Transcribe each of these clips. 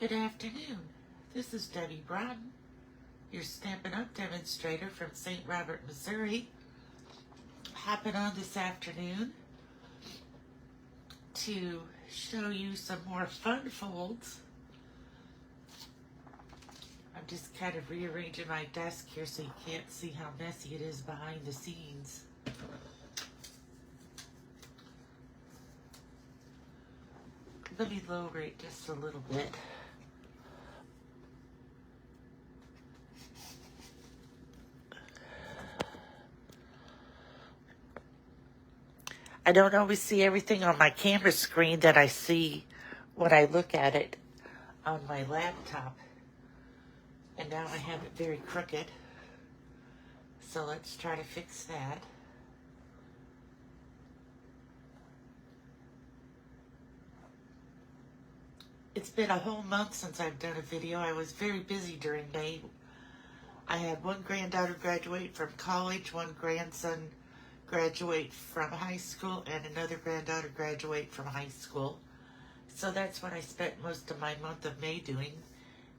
Good afternoon. This is Debbie Broughton, your Stampin' Up! Demonstrator from St. Robert, Missouri. Hopping on this afternoon to show you some more fun folds. I'm just kind of rearranging my desk here so you can't see how messy it is behind the scenes. Let me lower it just a little bit. I don't always see everything on my camera screen that I see when I look at it on my laptop. And now I have it very crooked. So let's try to fix that. It's been a whole month since I've done a video. I was very busy during May. I had one granddaughter graduate from college, one grandson graduate from high school, and another granddaughter graduate from high school. So that's what I spent most of my month of May doing,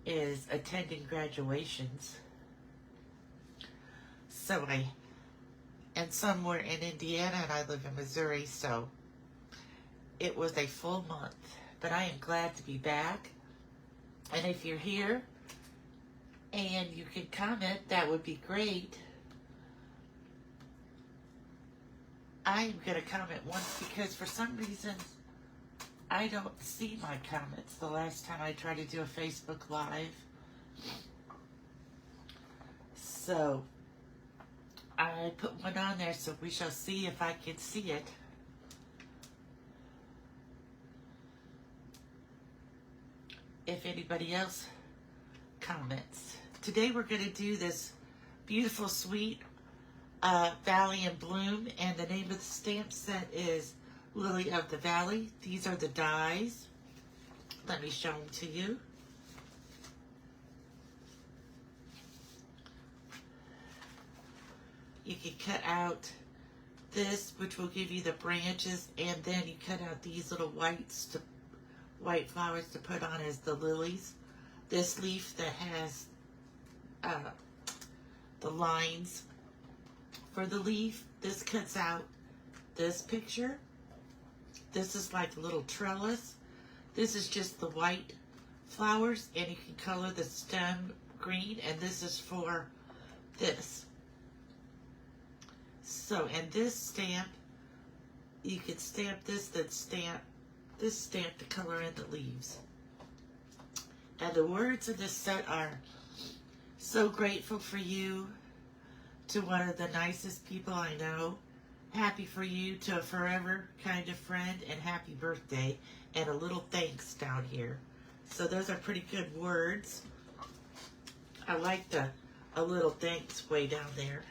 is attending graduations. And some were in Indiana and I live in Missouri, so it was a full month. But I am glad to be back. And if you're here and you can comment, that would be great. I am going to comment once because for some reason I don't see my comments the last time I tried to do a Facebook Live. So I put one on there, so we shall see if I can see it. If anybody else comments. Today we're going to do this beautiful sweet Valley in Bloom, and the name of the stamp set is Lily of the Valley. These are the dies. Let me show them to you. You can cut out this, which will give you the branches, and then you cut out these little white flowers to put on as the lilies. This leaf that has the lines for the leaf, this cuts out this picture. This is like a little trellis. This is just the white flowers, and you can color the stem green, and this is for this. So, and this stamp, you can stamp this, then stamp this stamp to color in the leaves. And the words in this set are, so grateful for you, to one of the nicest people I know, happy for you, to a forever kind of friend, and happy birthday, and a little thanks down here. So those are pretty good words. I like a little thanks way down there.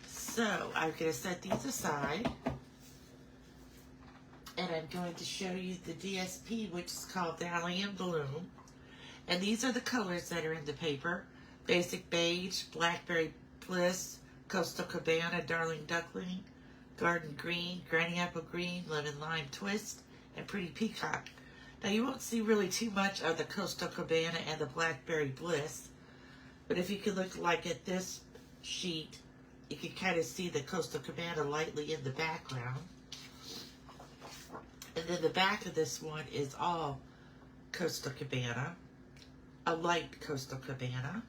So I'm going to set these aside, and I'm going to show you the DSP, which is called Valley in Bloom. And these are the colors that are in the paper: Basic Beige, Blackberry Bliss, Coastal Cabana, Darling Duckling, Garden Green, Granny Apple Green, Lemon Lime Twist, and Pretty Peacock. Now you won't see really too much of the Coastal Cabana and the Blackberry Bliss, but if you could look like at this sheet, you can kind of see the Coastal Cabana lightly in the background. And then the back of this one is all Coastal Cabana, a light Coastal Cabana.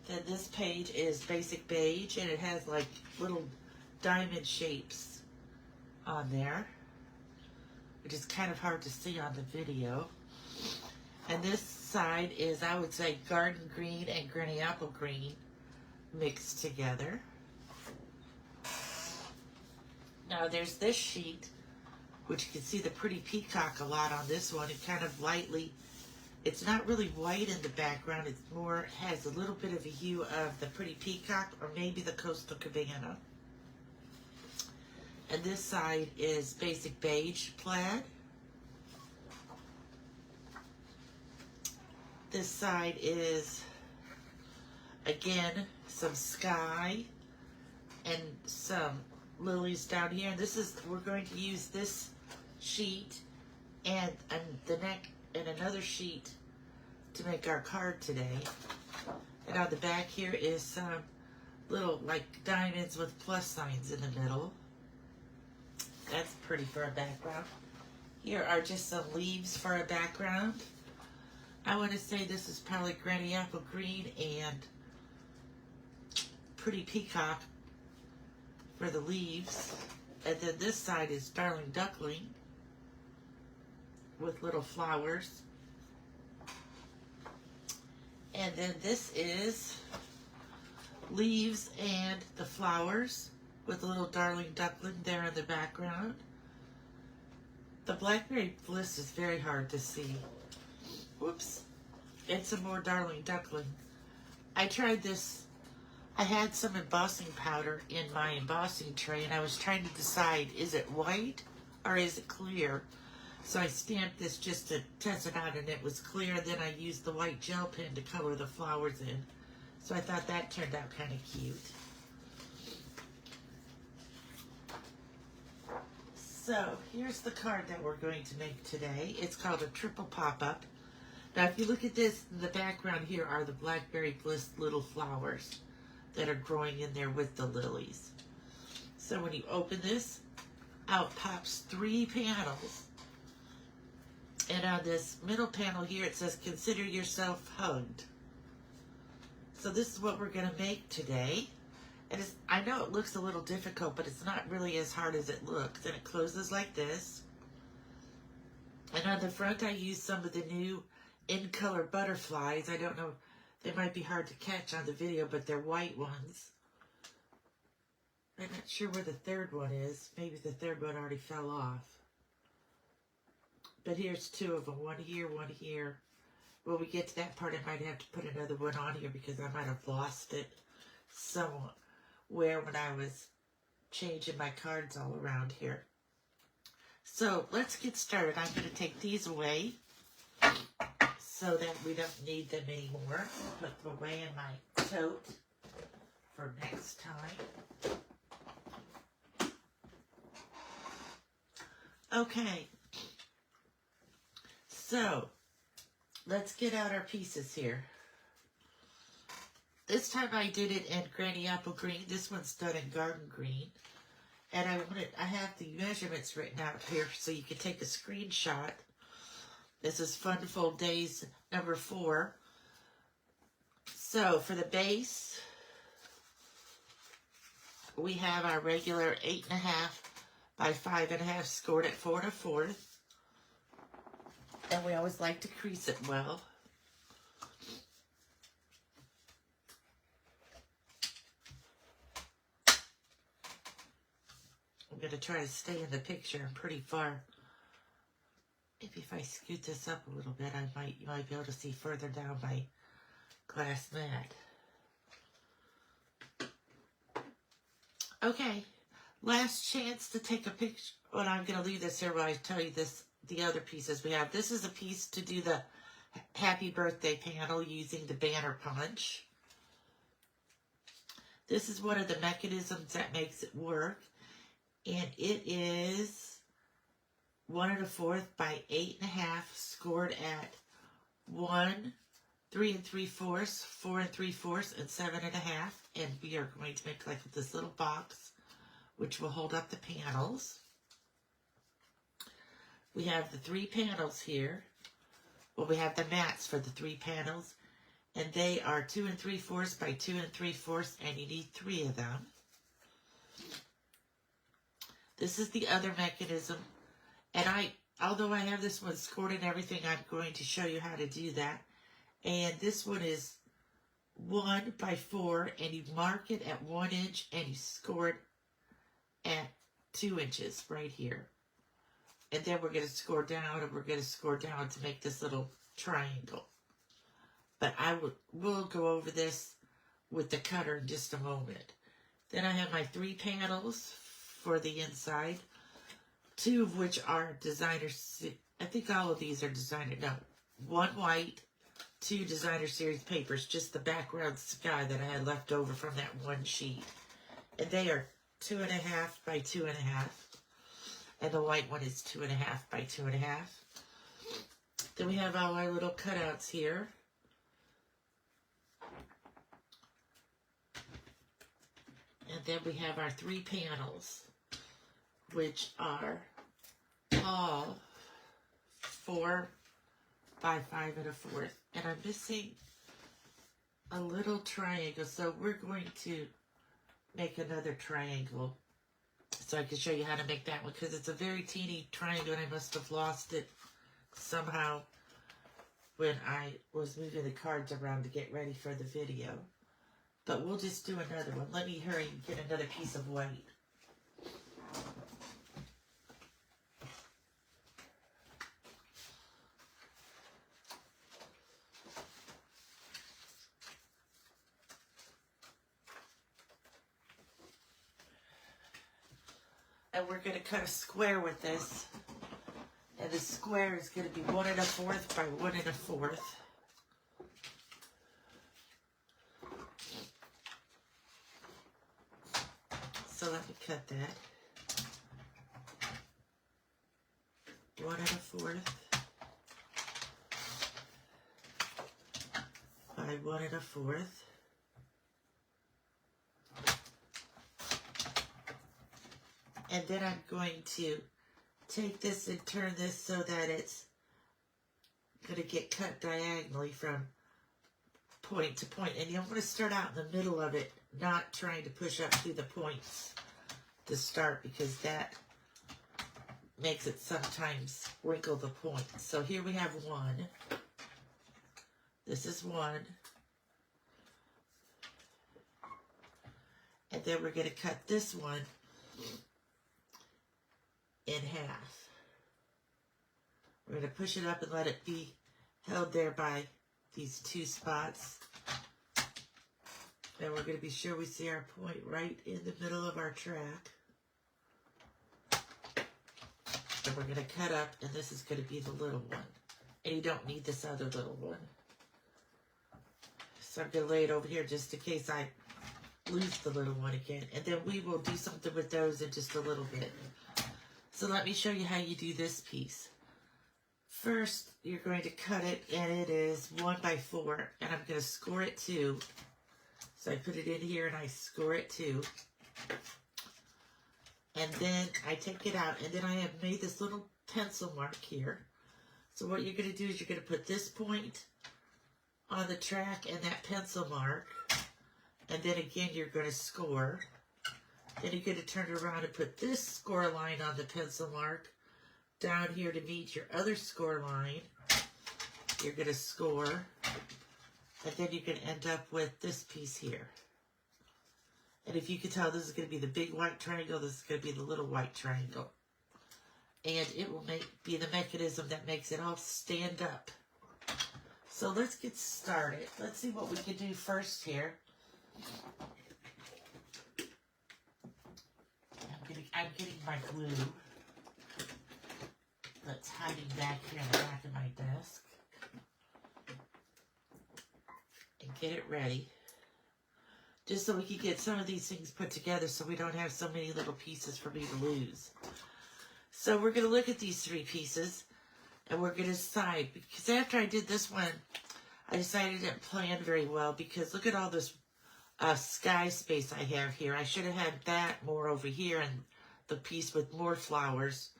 Then this page is Basic Beige, and it has like little diamond shapes on there, which is kind of hard to see on the video. And this side is, I would say, Garden Green and Granny Apple Green mixed together. Now there's this sheet, which you can see the Pretty Peacock a lot on this one. It kind of lightly, it's not really white in the background. It's more, has a little bit of a hue of the Pretty Peacock or maybe the Coastal Cabana. And this side is Basic Beige plaid. This side is, again, some sky and some lilies down here. And this is, we're going to use this sheet and the neck and another sheet to make our card today. And on the back here is some little like diamonds with plus signs in the middle. That's pretty for a background. Here are just some leaves for a background. I want to say this is probably Granny Apple Green and Pretty Peacock for the leaves. And then this side is Darling Duckling with little flowers. And then this is leaves and the flowers with a little Darling Duckling there in the background. The Blackberry Bliss is very hard to see. Whoops. And some more Darling Duckling. I tried this. I had some embossing powder in my embossing tray and I was trying to decide, is it white or is it clear? So I stamped this just to test it out and it was clear. Then I used the white gel pen to color the flowers in. So I thought that turned out kind of cute. So here's the card that we're going to make today. It's called a triple pop-up. Now if you look at this, in the background here are the Blackberry Bliss little flowers that are growing in there with the lilies. So when you open this, out pops 3 panels. And on this middle panel here, it says, consider yourself hugged. So this is what we're going to make today. And I know it looks a little difficult, but it's not really as hard as it looks. And it closes like this. And on the front, I used some of the new in-color butterflies. I don't know, they might be hard to catch on the video, but they're white ones. I'm not sure where the third one is. Maybe the third one already fell off. But here's 2 of them, one here, one here. When we get to that part, I might have to put another one on here because I might have lost it somewhere when I was changing my cards all around here. So let's get started. I'm going to take these away so that we don't need them anymore. Put them away in my tote for next time. Okay. So, let's get out our pieces here. This time I did it in Granny Apple Green. This one's done in Garden Green. And I have the measurements written out here so you can take a screenshot. This is Fun Fold Days number 4. So, for the base, we have our regular 8.5 by 5.5 scored at 4 1/4. And we always like to crease it well. I'm going to try to stay in the picture. I'm pretty far. Maybe if I scoot this up a little bit, you might be able to see further down my glass mat. Okay, last chance to take a picture. Well, I'm going to leave this here while I tell you the other pieces we have. This is a piece to do the happy birthday panel using the banner punch. This is one of the mechanisms that makes it work. And it is 1 1/4 by 8.5 scored at 1, 3 3/4, 4 3/4, and 7.5. And we are going to make like this little box which will hold up the panels. We have the 3 panels here. Well, we have the mats for the 3 panels. And they are 2 3/4 by 2 3/4, and you need 3 of them. This is the other mechanism. And although I have this one scored and everything, I'm going to show you how to do that. And this one is 1 by 4, and you mark it at 1 inch, and you score it at 2 inches right here. And then we're going to score down, and we're going to score down to make this little triangle. But we'll go over this with the cutter in just a moment. Then I have my 3 panels for the inside, 2 of which are designer. I think all of these are designer. No, 1 white, 2 designer series papers, just the background sky that I had left over from that one sheet. And they are 2.5 by 2.5. And the white one is 2.5 by 2.5. Then we have all our little cutouts here. And then we have our 3 panels, which are all 4 by 5 1/4. And I'm missing a little triangle, so we're going to make another triangle so I can show you how to make that one, because it's a very teeny triangle and I must have lost it somehow when I was moving the cards around to get ready for the video. But we'll just do another one. Let me hurry and get another piece of white. And we're going to cut a square with this. And the square is going to be 1 1/4 by 1 1/4. So let me cut that. 1 1/4 by 1 1/4. And then I'm going to take this and turn this so that it's going to get cut diagonally from point to point. And you want to start out in the middle of it, not trying to push up through the points to start, because that makes it sometimes wrinkle the point. So here we have 1. This is 1. And then we're going to cut this one in half. We're going to push it up and let it be held there by these 2 spots. And we're going to be sure we see our point right in the middle of our track. And we're going to cut up, and this is going to be the little one. And you don't need this other little one. So I'm going to lay it over here just in case I lose the little one again. And then we will do something with those in just a little bit. So let me show you how you do this piece. First, you're going to cut it, and it is 1 by 4, and I'm going to score it 2. So I put it in here, and I score it 2. And then I take it out, and then I have made this little pencil mark here. So what you're going to do is you're going to put this point on the track and that pencil mark, and then again you're going to score. Then you're going to turn it around and put this score line on the pencil mark down here to meet your other score line. You're going to score. And then you can end up with this piece here. And if you can tell, this is going to be the big white triangle. This is going to be the little white triangle. And it will be the mechanism that makes it all stand up. So let's get started. Let's see what we can do first here. I'm getting my glue that's hiding back here in the back of my desk. And get it ready. Just so we can get some of these things put together so we don't have so many little pieces for me to lose. So we're going to look at these 3 pieces and we're going to decide. Because after I did this one, I decided I didn't plan very well, because look at all this sky space I have here. I should have had that more over here and the piece with more flowers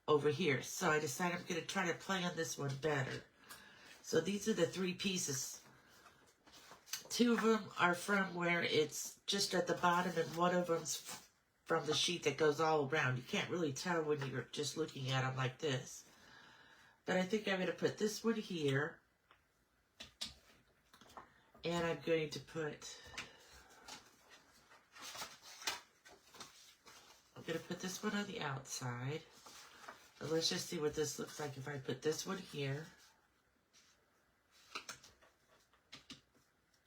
over here. So I decided I'm going to try to plan this one better. So these are the 3 pieces. 2 of them are from where it's just at the bottom, and 1 of them's from the sheet that goes all around. You can't really tell when you're just looking at them like this. But I think I'm going to put this one here. And I'm going to put... I'm going to put this one on the outside. And let's just see what this looks like if I put this one here.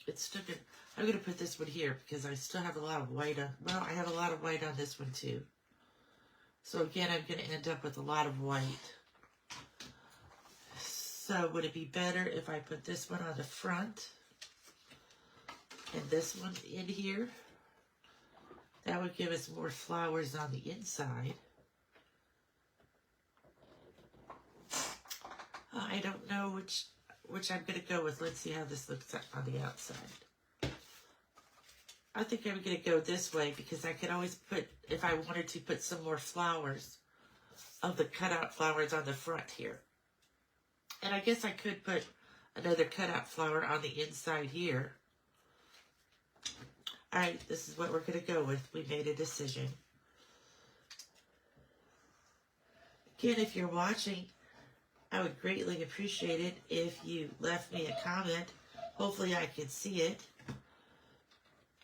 It's still good. I'm going to put this one here because I still have a lot of white on. Well, I have a lot of white on this one too. So again, I'm going to end up with a lot of white. So would it be better if I put this one on the front and this one in here? That would give us more flowers on the inside. I don't know which I'm going to go with. Let's see how this looks on the outside. I think I'm going to go this way because I could always put, if I wanted to, put some more flowers of the cutout flowers on the front here. And I guess I could put another cutout flower on the inside here. All right, this is what we're going to go with. We made a decision. Again, if you're watching, I would greatly appreciate it if you left me a comment. Hopefully I can see it.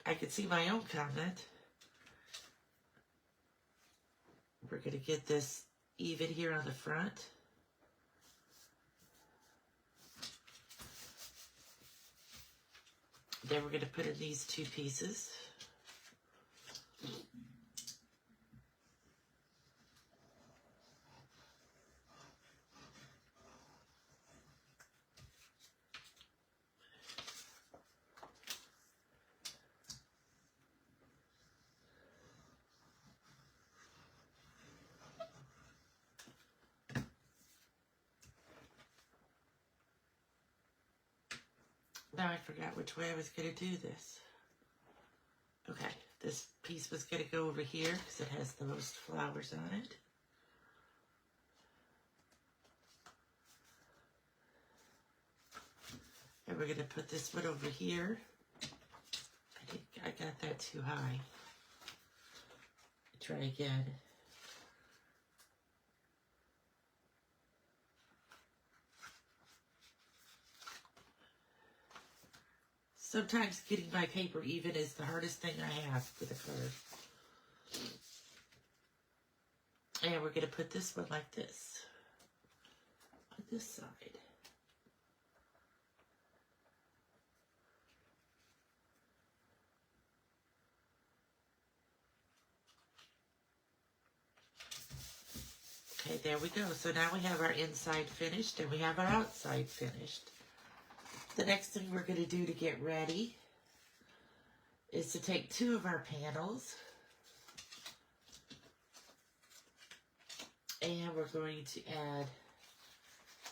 I can see my own comment. We're going to get this even here on the front. Then we're going to put in these two pieces. Now I forgot which way I was going to do this. Okay, this piece was going to go over here because it has the most flowers on it. And we're going to put this one over here. I think I got that too high. Try again. Sometimes getting my paper even is the hardest thing I have with a card. And we're going to put this one like this. On this side. Okay, there we go. So now we have our inside finished and we have our outside finished. The next thing we're going to do to get ready is to take two of our panels and we're going to add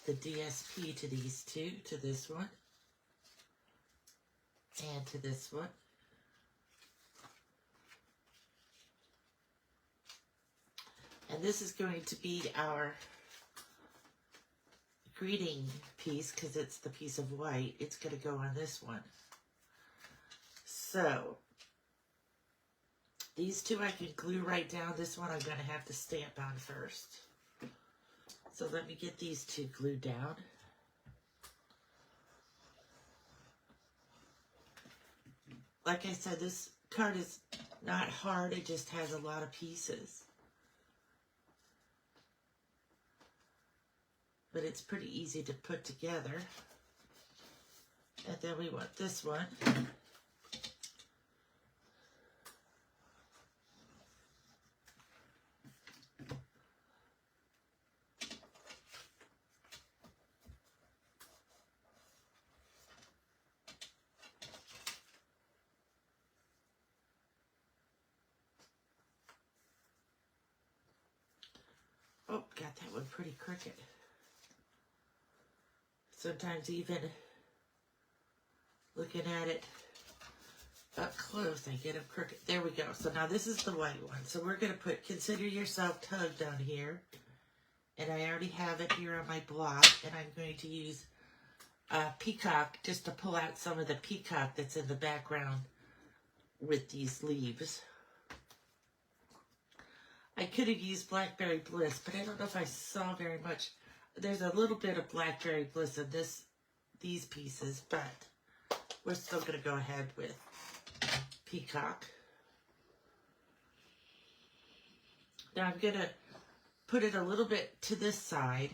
the DSP to these two, to this one and to this one. And this is going to be our greeting piece because it's the piece of white. It's going to go on this one. So, these two I can glue right down. This one I'm going to have to stamp on first. So let me get these two glued down. Like I said, this card is not hard. It just has a lot of pieces. But it's pretty easy to put together. And then we want this one. Oh, got that one pretty crooked. Sometimes even looking at it up close, I get them crooked. There we go. So now this is the white one. So we're going to put Consider Yourself Tugged down here. And I already have it here on my block. And I'm going to use peacock just to pull out some of the peacock that's in the background with these leaves. I could have used Blackberry Bliss, but I don't know if I saw very much. There's a little bit of Blackberry Bliss in these pieces, but we're still going to go ahead with peacock. Now I'm going to put it a little bit to this side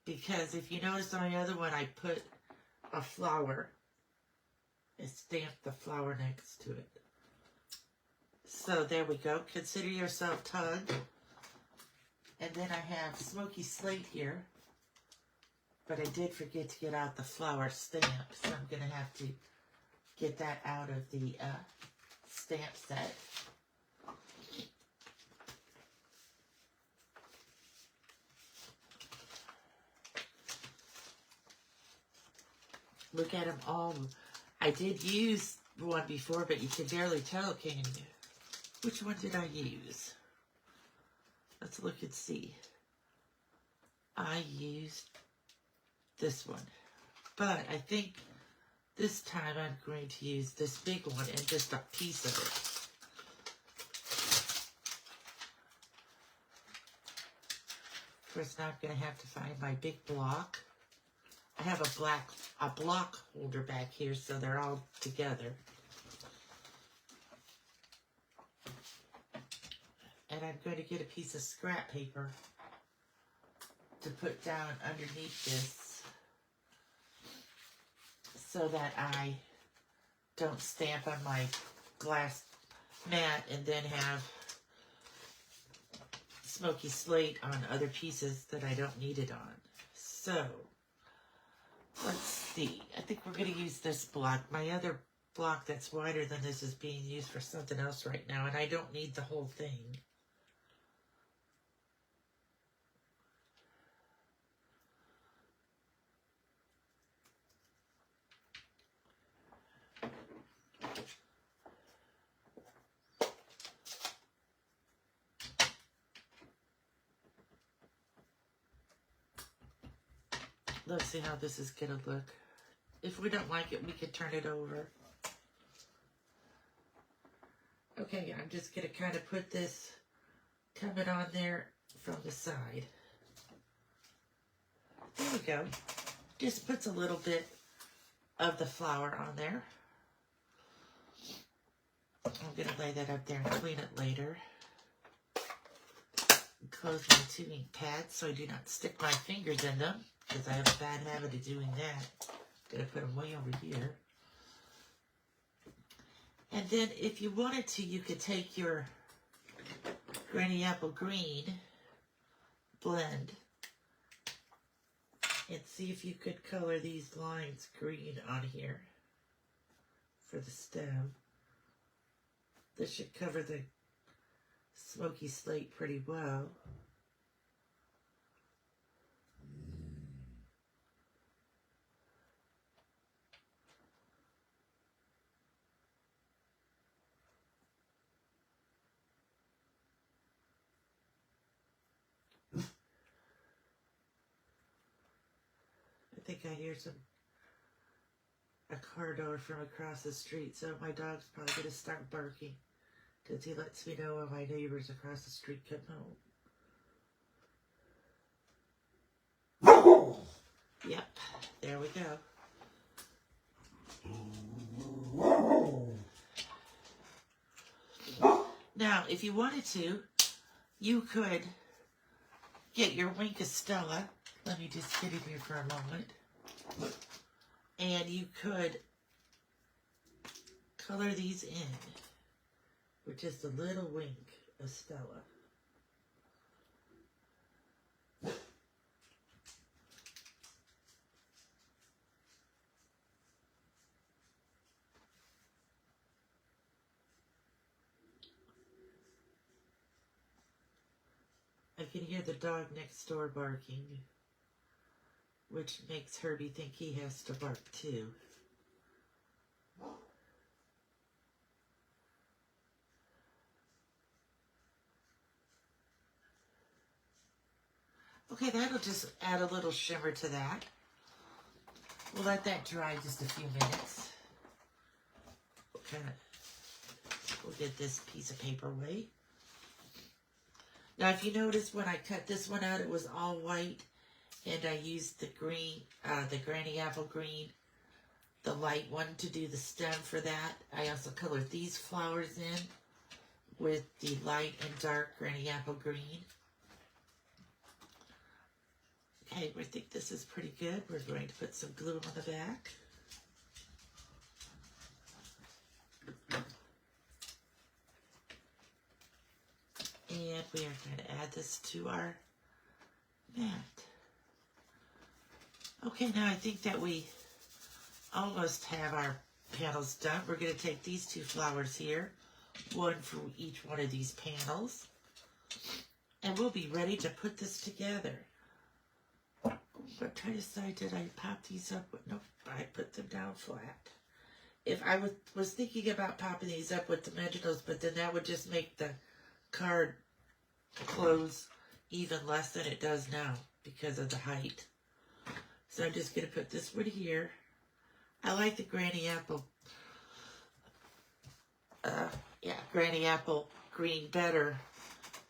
because if you notice on the other one, I put a flower. I stamped the flower next to it. So there we go. Consider Yourself Tugged. And then I have Smoky Slate here. But I did forget to get out the flower stamp. So I'm going to have to get that out of the stamp set. Look at them all. I did use one before, but you can barely tell, can you? Which one did I use? Let's look and see. I used this one. But I think this time I'm going to use this big one and just a piece of it. Of course, now I'm going to have to find my big block. I have a block holder back here, so they're all together. And I'm going to get a piece of scrap paper to put down underneath this so that I don't stamp on my glass mat and then have smoky slate on other pieces that I don't need it on. So, let's see. I think we're going to use this block. My other block that's wider than this is being used for something else right now, and I don't need the whole thing. Let's see how this is going to look. If we don't like it, we can turn it over. Okay, I'm just going to kind of put this coming on there from the side. There we go. Just puts a little bit of the flour on there. I'm going to lay that up there and clean it later. Close my 2 ink pads so I do not stick my fingers in them, because I have a bad habit of doing that. I'm going to put them way over here. And then if you wanted to, you could take your Granny Apple Green blend and see if you could color these lines green on here for the stem. This should cover the smoky slate pretty well. I think I hear a car door from across the street, so my dog's probably going to start barking because he lets me know when my neighbors across the street come home. Yep, there we go. Now, if you wanted to, you could get your Wink of Stella. Let me just get in here for a moment. And you could color these in with just a little wink of Stella. I can hear the dog next door barking, which makes Herbie think he has to bark too. Okay, that'll just add a little shimmer to that. We'll let that dry just a few minutes. We'll get this piece of paper away. Now, if you notice when I cut this one out, it was all white. And I used the green, the Granny Apple Green, the light one to do the stem for that. I also colored these flowers in with the light and dark Granny Apple Green. Okay, we think this is pretty good. We're going to put some glue on the back. And we are going to add this to our mat. Okay, now I think that we almost have our panels done. We're going to take these two flowers here, one for each one of these panels. And we'll be ready to put this together. But try to decide, did I pop these up? Nope, I put them down flat. If I was thinking about popping these up with dimensionals, but then that would just make the card close even less than it does now because of the height. So I'm just going to put this one here. I like the Granny Apple, Granny Apple green better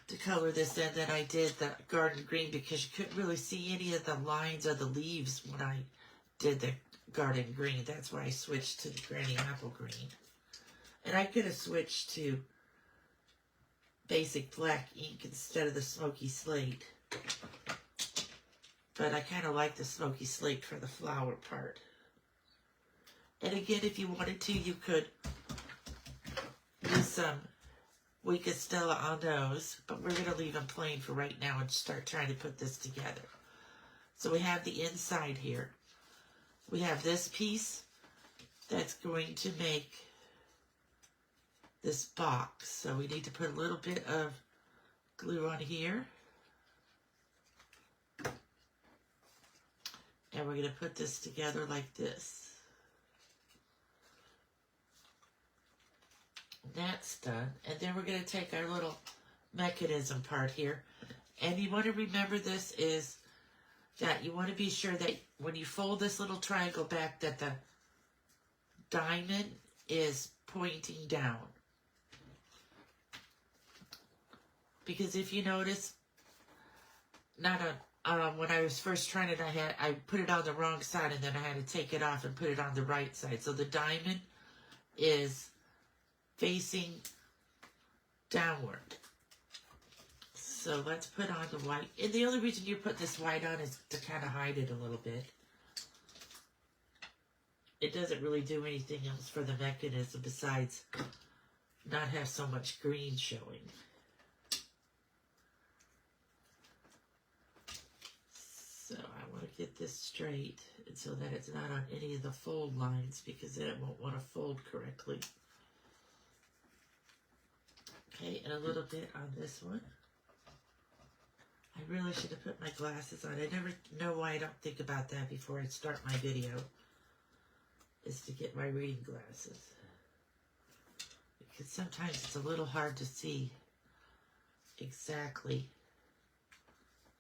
to color this in than I did the garden green, because you couldn't really see any of the lines of the leaves when I did the garden green. That's why I switched to the Granny Apple green. And I could have switched to basic black ink instead of the smoky slate. But I kind of like the smoky slate for the flower part. And again, if you wanted to, you could use some Weka Stella on those, but we're going to leave them plain for right now and start trying to put this together. So we have the inside here. We have this piece that's going to make this box. So we need to put a little bit of glue on here. And we're going to put this together like this. That's done. And then we're going to take our little mechanism part here. And you want to remember this is that you want to be sure that when you fold this little triangle back that the diamond is pointing down. Because if you notice, when I was first trying it, I put it on the wrong side, and then I had to take it off and put it on the right side. So the diamond is facing downward. So let's put on the white. And the only reason you put this white on is to kind of hide it a little bit. It doesn't really do anything else for the mechanism besides not have so much green showing. So I want to get this straight and so that it's not on any of the fold lines, because then it won't want to fold correctly. Okay, and a little bit on this one. I really should have put my glasses on. I never know why I don't think about that before I start my video, is to get my reading glasses. Because sometimes it's a little hard to see exactly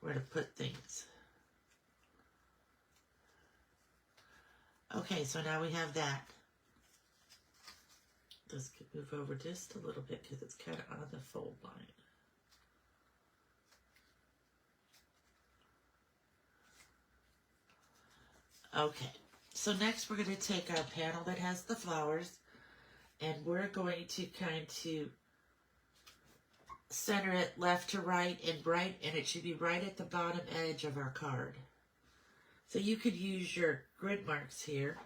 where to put things. Okay, so now we have that. Let's move over just a little bit because it's kind of on the fold line. Okay, so next we're going to take our panel that has the flowers, and we're going to kind of center it left to right, and it should be right at the bottom edge of our card. So you could use your grid marks here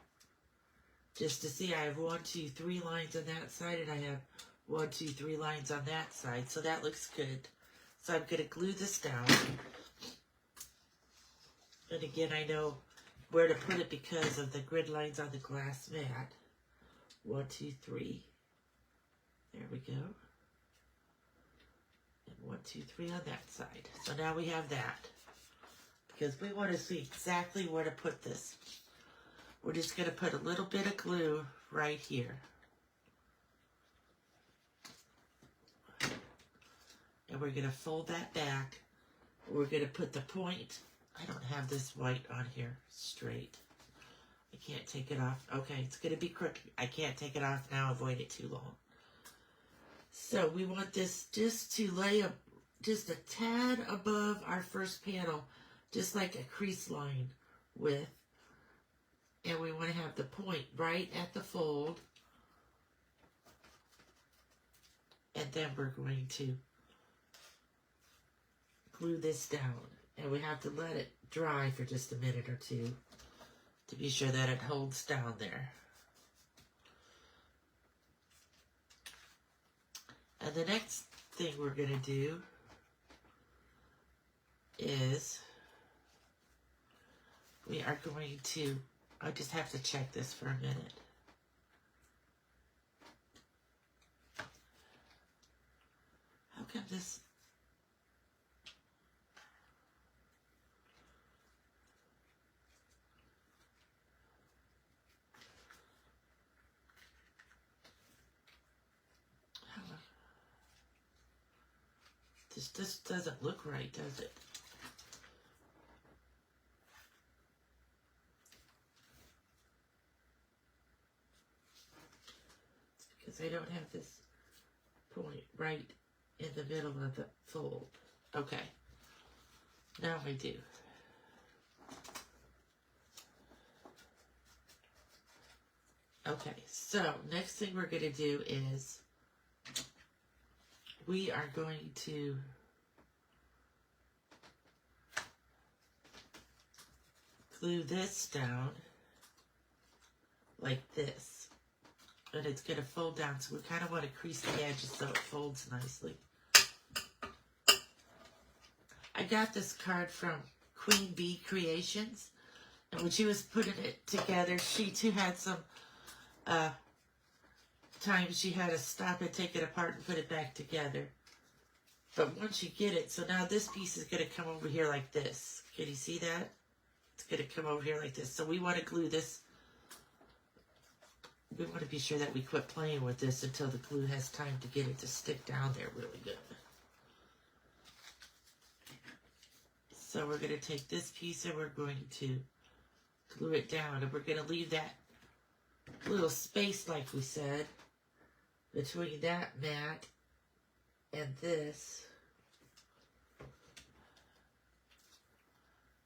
just to see. I have 1, 2, 3 lines on that side, and I have 1, 2, 3 lines on that side. So that looks good. So I'm going to glue this down. And again, I know where to put it because of the grid lines on the glass mat. 1, 2, 3. There we go. And 1, 2, 3 on that side. So now we have that, because we want to see exactly where to put this. We're just going to put a little bit of glue right here. And we're going to fold that back. We're going to put the point. I don't have this white on here straight. I can't take it off. Okay, it's going to be crooked. I can't take it off now. Avoid it too long. So we want this just to lay just a tad above our first panel, just like a crease line width. And we want to have the point right at the fold. And then we're going to glue this down. And we have to let it dry for just a minute or two to be sure that it holds down there. And the next thing we're going to do is we are going to, I just have to check this for a minute. come this? This doesn't look right, does it? Because I don't have this point right in the middle of the fold. Okay, now I do. Okay, so next thing we're going to do is we are going to glue this down like this. And it's going to fold down, so we kind of want to crease the edges so it folds nicely. I got this card from Queen Bee Creations, and when she was putting it together, she too had some times she had to stop it, take it apart, and put it back together. But once you get it, so now this piece is going to come over here like this. Can you see that? It's going to come over here like this. So we want to glue this. We want to be sure that we quit playing with this until the glue has time to get it to stick down there really good. So we're going to take this piece and we're going to glue it down. And we're going to leave that little space, like we said, between that mat and this.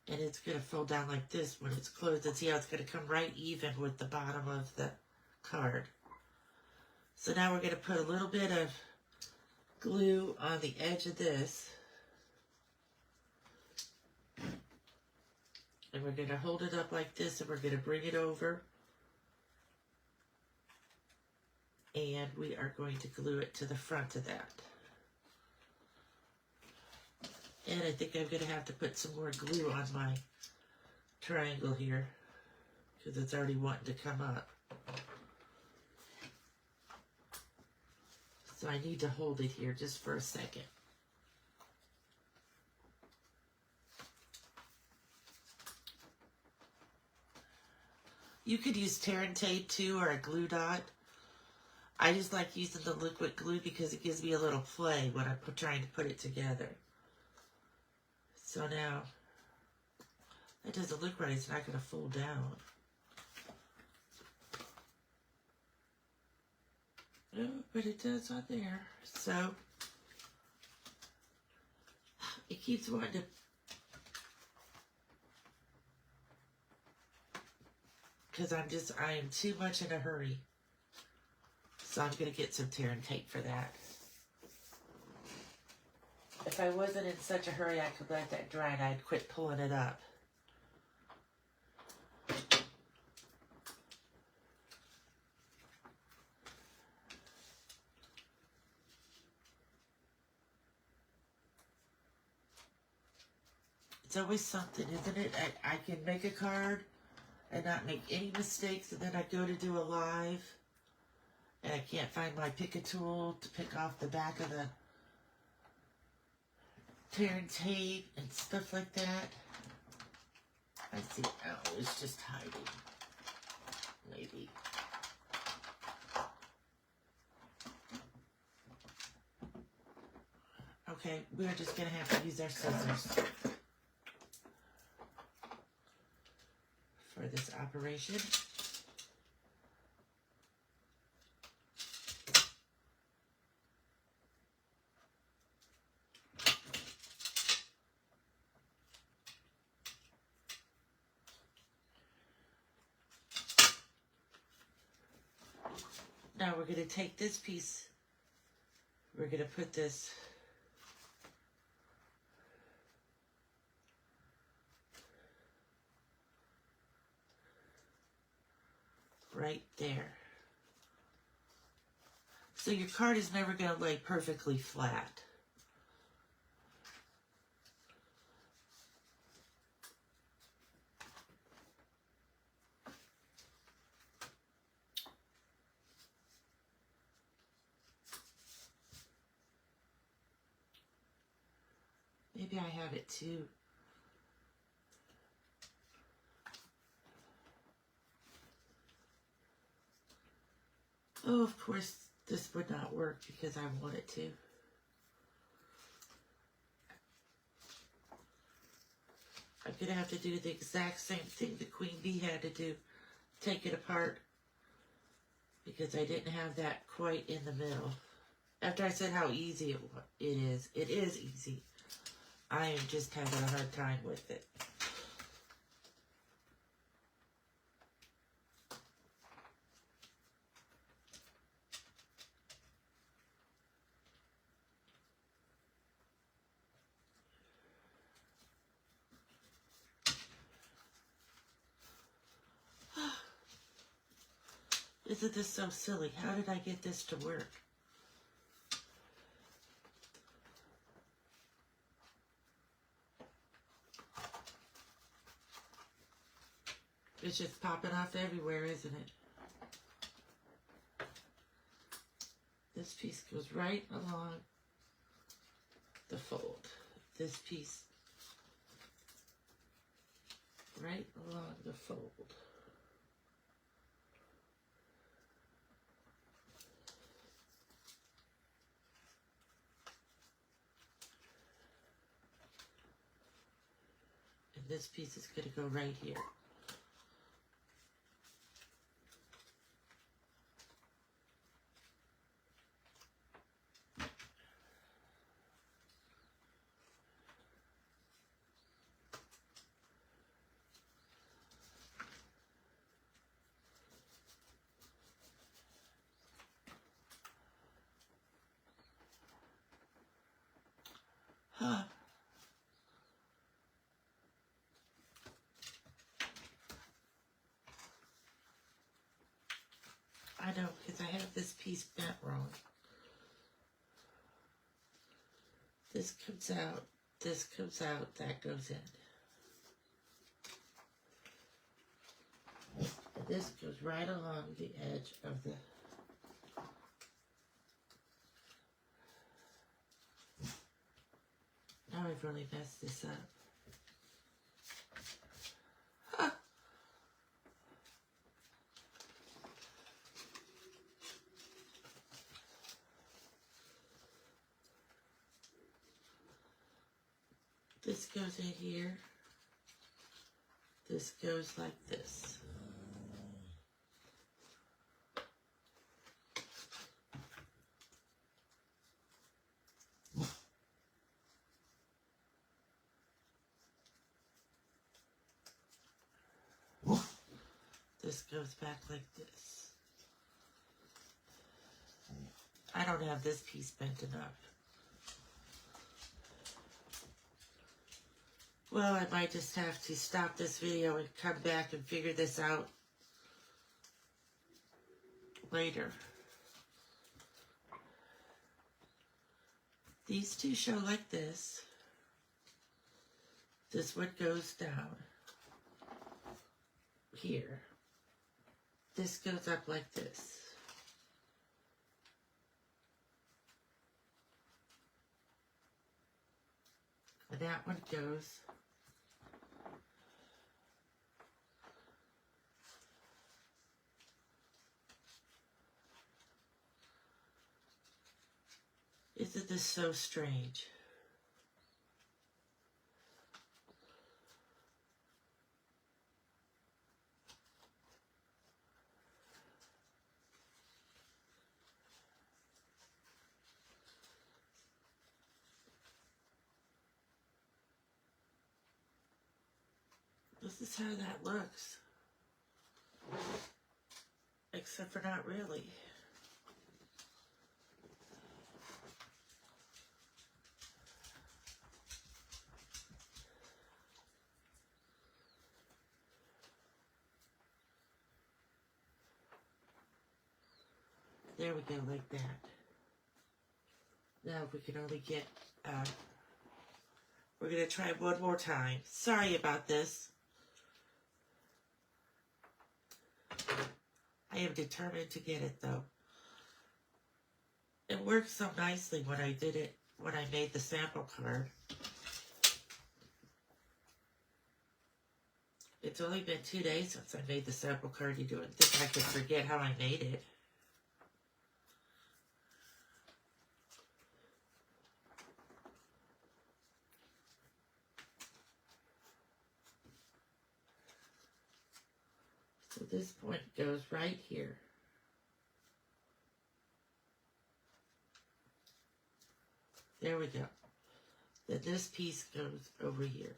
And it's going to fold down like this when it's closed. And see how it's going to come right even with the bottom of the card. So now we're going to put a little bit of glue on the edge of this. And we're going to hold it up like this, and we're going to bring it over. And we are going to glue it to the front of that. And I think I'm going to have to put some more glue on my triangle here, because it's already wanting to come up. So I need to hold it here just for a second. You could use tear and tape too, or a glue dot. I just like using the liquid glue because it gives me a little play when I'm trying to put it together. So now, that doesn't look right. It's not going to fold down. No, but it does on there. So, it keeps wanting to... Because I am too much in a hurry. So I'm going to get some tear and tape for that. If I wasn't in such a hurry, I could let that dry and I'd quit pulling it up. It's always something, isn't it? I can make a card and not make any mistakes, and then I go to do a live and I can't find my pick-a tool to pick off the back of the tear and tape and stuff like that. I see, oh, it's just hiding. Maybe. Okay, we're just going to have to use our scissors for this operation. Now we're going to take this piece, we're going to put this right there. So your card is never going to lay perfectly flat. maybe I have it too. Oh, of course, this would not work because I want it to. I'm going to have to do the exact same thing the Queen Bee had to do. Take it apart. Because I didn't have that quite in the middle. After I said how easy it is. It is easy. I am just having a hard time with it. Isn't this so silly? How did I get this to work? It's just popping off everywhere, isn't it? This piece goes right along the fold. This piece right along the fold. And this piece is going to go right here. Huh. I know, because I have this piece bent wrong. This comes out, that goes in. And this goes right along the edge of the... Now I've really messed this up. Huh. This goes in here. This goes like this. This goes back like this. I don't have this piece bent enough. Well, I might just have to stop this video and come back and figure this out later. These two show like this. This one goes down here. This goes up like this. And that one goes Isn't this so strange? This is how that looks. Except for not really. There we go, like that. Now if we can only get, we're going to try one more time. Sorry about this. I am determined to get it though. It worked so nicely when I did it, when I made the sample card. it's only been 2 days since I made the sample card. You don't think I could forget how I made it. So this point goes right here. There we go. Then this piece goes over here.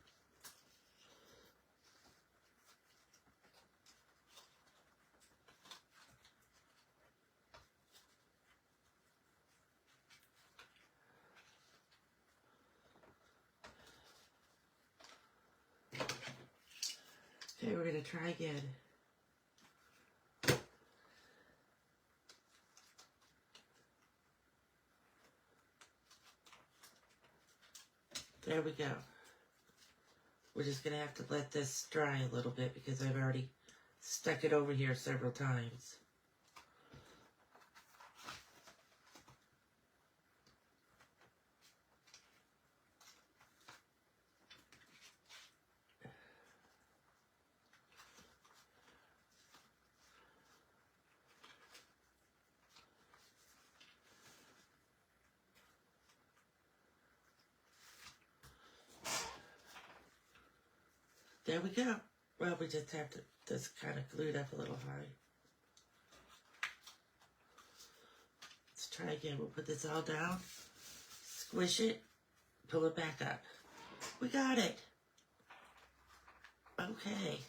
Okay, we're going to try again. There we go. We're just going to have to let this dry a little bit because I've already stuck it over here several times. There we go. Well, we just have to just kind of glue it up a little high. Let's try again. We'll put this all down, squish it, pull it back up. We got it. Okay.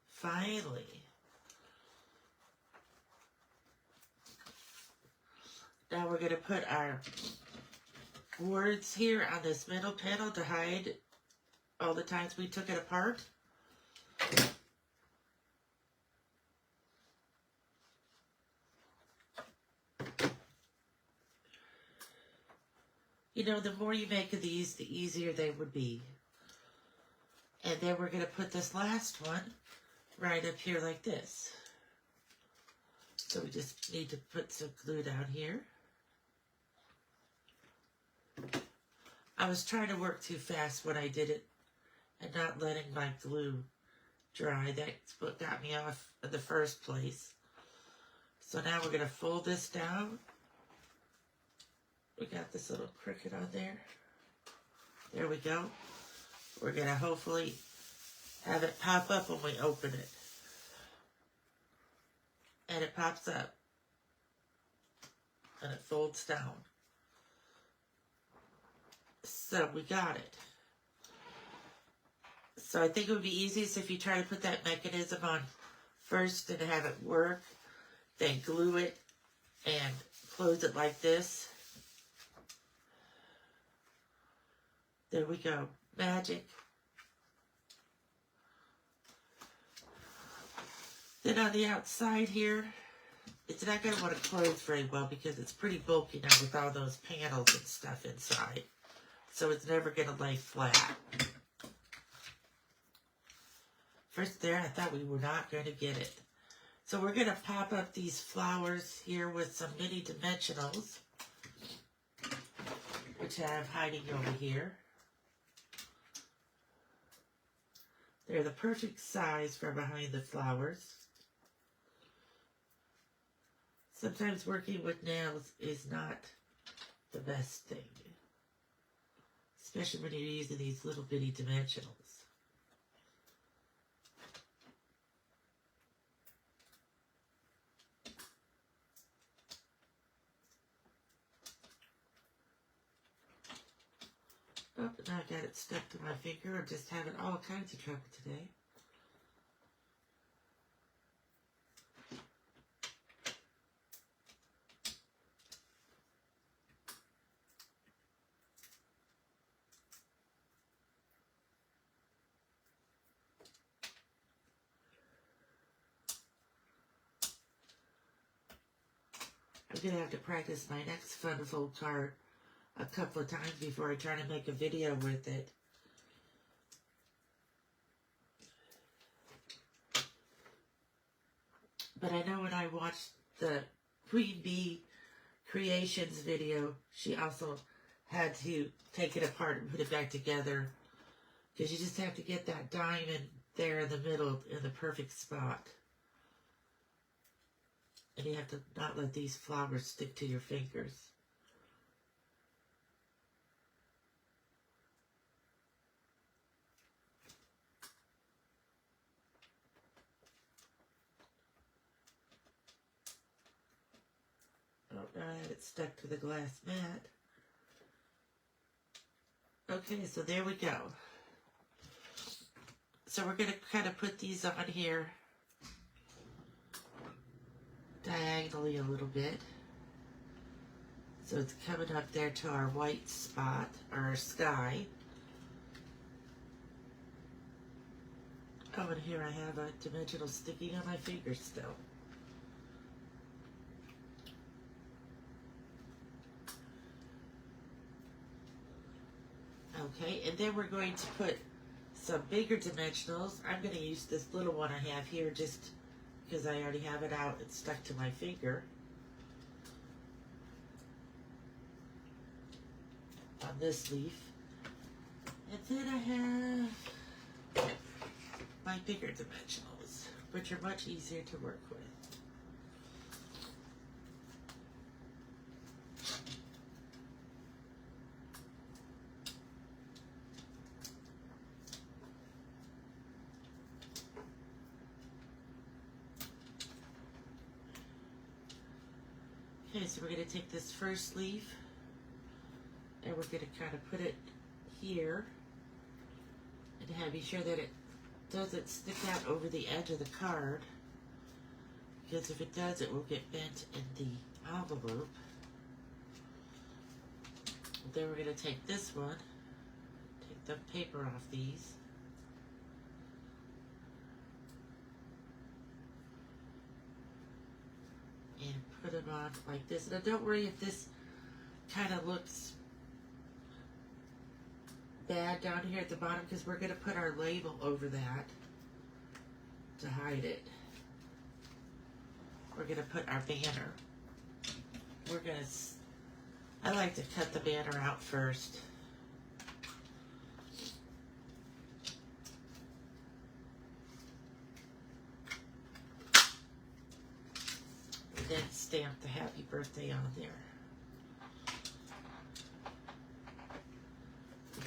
Finally. Now we're going to put our words here on this middle panel to hide all the times we took it apart. You know, the more you make of these, the easier they would be. And then we're going to put this last one right up here like this. So we just need to put some glue down here. I was trying to work too fast when I did it and not letting my glue dry. That's what got me off in the first place. So now we're going to fold this down. We got this little cricket on there. There we go. We're going to hopefully have it pop up when we open it. And it pops up. And it folds down. So we got it. So I think it would be easiest if you try to put that mechanism on first and have it work. Then glue it and close it like this. There we go. Magic. Then on the outside here, it's not going to want to close very well because it's pretty bulky now with all those panels and stuff inside. So it's never going to lay flat. First there, I thought we were not going to get it. So we're going to pop up these flowers here with some mini dimensionals, which I have hiding over here. They're the perfect size for behind the flowers. Sometimes working with nails is not the best thing, especially when you're using these little bitty dimensionals. Oh, now I got it stuck to my finger. I'm just having all kinds of trouble today. I'm going to have to practice my next fun fold card a couple of times before I try to make a video with it. But I know when I watched the Queen Bee Creations video, she also had to take it apart and put it back together. Because you just have to get that diamond there in the middle in the perfect spot. And you have to not let these flowers stick to your fingers. Oh, now I had it stuck to the glass mat. Okay, so there we go. So we're going to kind of put these on here diagonally a little bit. So it's coming up there to our white spot, or our sky. Oh, and here I have a dimensional sticking on my finger still. Okay, and then we're going to put some bigger dimensionals. I'm going to use this little one I have here just because I already have it out. It's stuck to my finger. On this leaf. And then I have my bigger dimensionals, which are much easier to work with. Okay, so we're going to take this first leaf and we're going to kind of put it here and be sure that it doesn't stick out over the edge of the card, because if it does, it will get bent in the envelope. Then we're going to take this one, take the paper off these, and put them on like this. Now don't worry if this kind of looks bad down here at the bottom, because we're going to put our label over that to hide it. We're going to put our banner. We're going to, I like to cut the banner out first. And then stamp the happy birthday on there.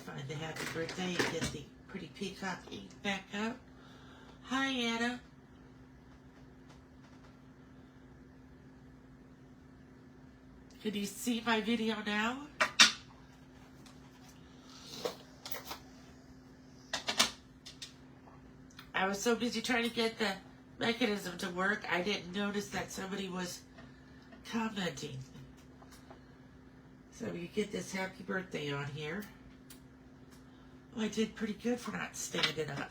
Find the happy birthday and get the pretty peacock ink back up. Hi, Anna. Can you see my video now? I was so busy trying to get the mechanism to work, I didn't notice that somebody was commenting. So you get this happy birthday on here. Well, I did pretty good for not standing up.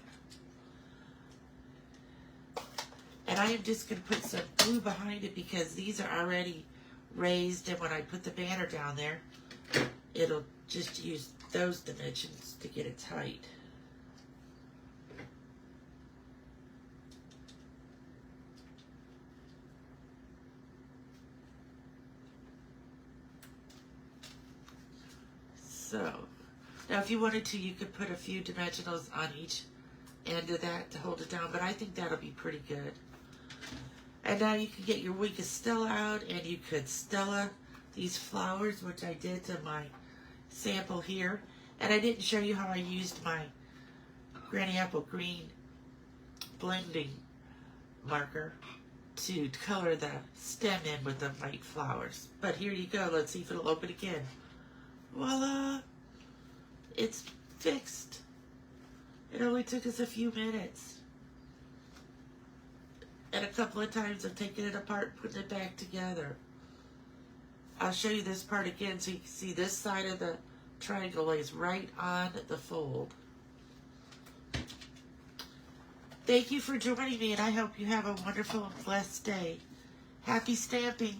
And I am just going to put some glue behind it because these are already raised, and when I put the banner down there, it'll just use those dimensions to get it tight. So, now if you wanted to, you could put a few dimensionals on each end of that to hold it down, but I think that'll be pretty good. And now you can get your Wink of Stella out, and you could Stella these flowers, which I did to my sample here. And I didn't show you how I used my Granny Apple Green blending marker to color the stem in with the white flowers. But here you go. Let's see if it'll open again. Voila! It's fixed. It only took us a few minutes. And a couple of times of taking it apart and putting it back together. I'll show you this part again so you can see this side of the triangle lays right on the fold. Thank you for joining me, and I hope you have a wonderful and blessed day. Happy stamping!